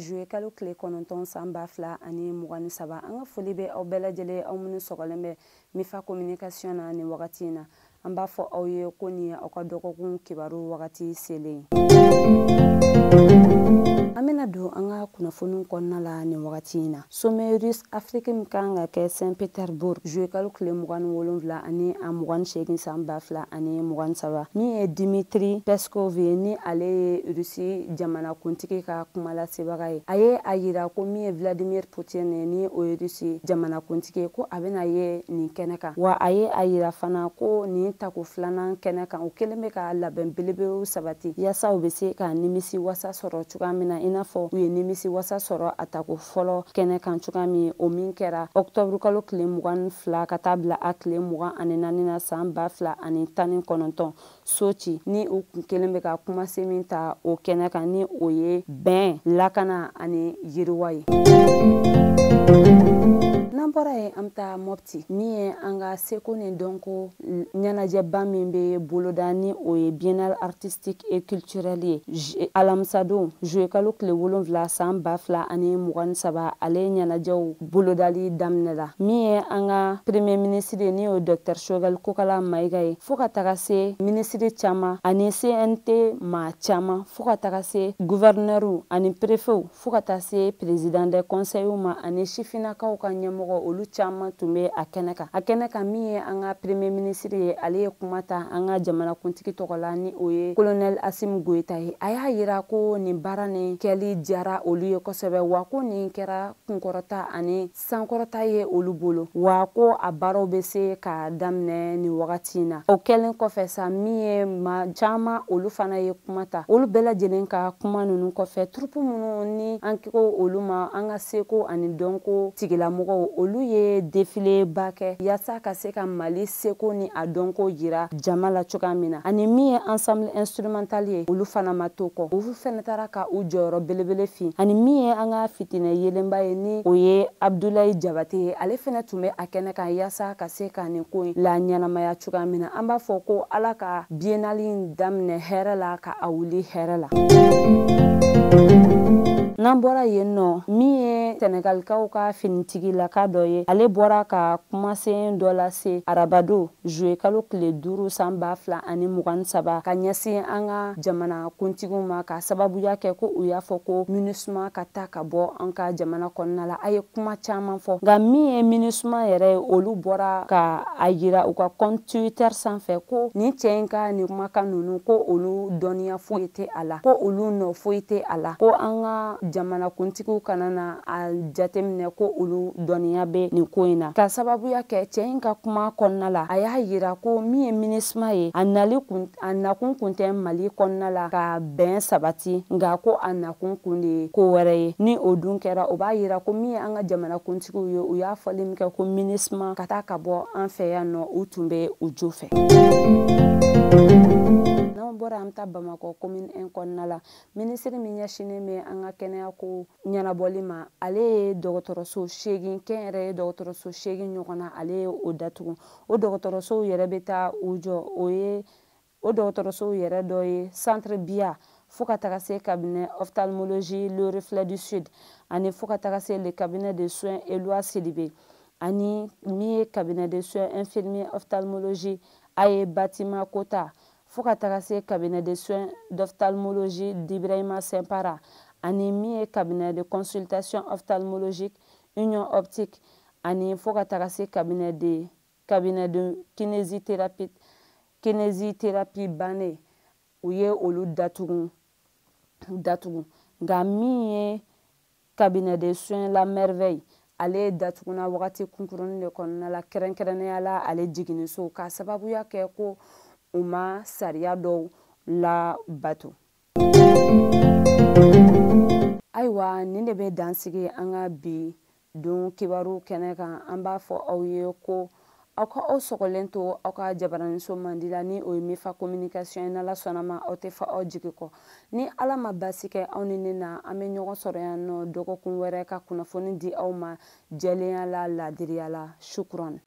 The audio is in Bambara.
juillet kalo tile 9 san 2023 an ka foli bɛ aw bɛɛ lajɛlen aw minnu sɔgɔlen bɛ Mifa communication na ni wagati in na an b'a fɔ aw ye ko ni aw ka dɔgɔkun kibaru wagati selen an bɛna don an ka kunnafoniw kɔnɔna la ni wagati in na sommet russe Afrique min kan ka kɛ Saint Petersburg juillet kalo tile 27 ani 28 san 2023 min ye Dimitri Peskov ye ni ale ye Rusi jamanakuntigi ka kumalasebaga ye a ye a yira ko min ye Vladimir Putin ye ni o ye Rusi jamanakuntigi ko a bɛna ye nin kɛnɛ kan wa a ye a yira fana ko nin tako filanan kɛnɛ kan o kelen bɛ ka labɛn belebelew sabati yaasa u bɛ se ka nimisi wasa sɔrɔ cogoya min na i n'a fɔ u ye nimisi wasa sɔrɔ a tako fɔlɔ kɛnɛ kan cogoya min o min kɛra octobre kalo tile 22 ka taa bila a tile 24 na san 2019 Sochi ni u kun kelen bɛ ka kumase min ta o kɛnɛ kan ni o ye bɛn lakana ani yiriwa ye n'an bɔra ye an bɛ taa Mopti min ye an ka seko ni dɔnko ɲɛnajɛba min bɛ boloda ni o ye biennale artistique et culturelle ye alamisadon juillet kalo tile 7 san 2023 ale ɲɛnajɛw bolodali daminɛla min ye an ka premier ministre ni o Dr Choguel Kokala Mayiga ye fo ka taga se ministre caman ani CNT maa caman fo ka taga se gouverneur ani préfet fo ka taa se président des conseils ma ani sifinakaw ka ɲɛmɔgɔ olu caman tun bɛ a kɛnɛ kan min ye an ka premier ministre ye ale ye kuma ta an ka jamanakuntigi tɔgɔ la ni o ye colonel Assimi Goïta ye a y'a yira ko nin baara nin kɛli diyara olu ye kosɛbɛ wa ko nin kɛra kunkɔrɔta ani sankɔrɔta ye olu bolo wa ko a baaraw bɛ se ka daminɛ nin wagati in na o kɛlen kɔfɛ sa min ye maa caman olu fana ye kuma ta olu bɛɛ lajɛlen ka kuma ninnu kɔfɛ troupe minnu ni an ko olu ma an ka seko ani dɔnko tigilamɔgɔw olu ye défilé ba kɛ yaasa ka se ka Mali seko ni a dɔnko yira jama la cogoya min na ani min ye ensemble instrumental ye olu fana ma to kɔ olu fana taara ka u jɔyɔrɔ belebele fin ani min ye an ka fitinɛ yelenba ye ni o ye Abdoulaye Jabate ye ale fana tun bɛ a kɛnɛ kan yaasa ka se ka nin ko in la ɲɛnamaya cogoya min na an b'a fɔ ko Ala ka biennale daminɛ hɛrɛ la ka a wuli hɛrɛ la n'an bɔra yen nɔ min ye Senegalikaw ka finitigilaka dɔ ye ale bɔra ka kumasen dɔ lase arabado juillet kalo tile 5 san 2023 ka ɲɛsin an ka jamanakuntigiw ma ka sababuya kɛ ko u y'a fɔ ko MINUSMA ka taa ka bɔ an ka jamana kɔnɔna la a ye kuma caman fɔ nka min ye MINUSMA yɛrɛ ye olu bɔra ka a yira u ka compte Twitter sanfɛ ko nin cɛ in ka nin kumakan ninnu ko olu dɔnniya foyi tɛ a la ko olu nɔ foyi tɛ a la ko an ka jamanakuntigiw kana na a jateminɛ ko olu dɔnniya bɛ nin ko in na ka sababuya kɛ cɛ in ka kuma kɔnɔna la a y'a yira ko min ye MINUSMA ye a nakun kun tɛ Mali kɔnɔna la ka bɛn sabati nka ko a nakun kun de ye ko wɛrɛ ye ni o dun kɛra o b'a yira ko min ye an ka jamanakuntigiw ye u y'a fɔli min kɛ ko MINUSMA ka taa ka bɔ an fɛ yan nɔ u tun bɛ u jo fɛ n'an bɔra an bɛ taa Bamakɔ commune 1 kɔnɔna la minisiri min ɲɛsinnen bɛ an ka kɛnɛyako ɲɛnabɔli ma ale ye dɔgɔtɔrɔso 8 kɛnyɛrɛye dɔgɔtɔrɔso 8 ɲɔgɔnna ale ye o datugu o dɔgɔtɔrɔsow yɛrɛ bɛ taa u jɔ o dɔgɔtɔrɔsow yɛrɛ dɔ ye centre Bia fo ka taga se cabinet ophtalmologie le reflet du sud ani fo ka taga se le cabinet de soins Eloi Sidibé ani min ye cabinet de soins infirmier ophtalmologie a ye Batima Kota fo ka taga se cabinet de soins d'ophtalmologie d'Ibrahima Sempara ani min ye cabinet de consultation ophtalmologique Union Optique ani fo ka taga se cabinet de kinésithérapie bannen u ye olu datugu nka min ye cabinet de soins La Merveille ale datuguna wagati kunkurunin de kɔnɔna la kɛrɛnkɛrɛnnenya la ale jiginniso ka sababuya kɛ ko u ma sariya dɔw labato ayiwa nin de bɛ dansigi an ka bi don kibaru kɛnɛ kan an b'a fɔ aw ye ko aw ka aw sɔgɔlen to aw ka jabaraniso mandi la ni o ye Mifa communication ye n'Ala sɔnna ma aw tɛ fɔ aw jigi kɔ ni Ala ma basi kɛ aw ni ne na an bɛ ɲɔgɔn sɔrɔ yan nɔ dɔgɔkun wɛrɛ ka kunnafoni di aw ma jɛlenya la laadiriya la shukran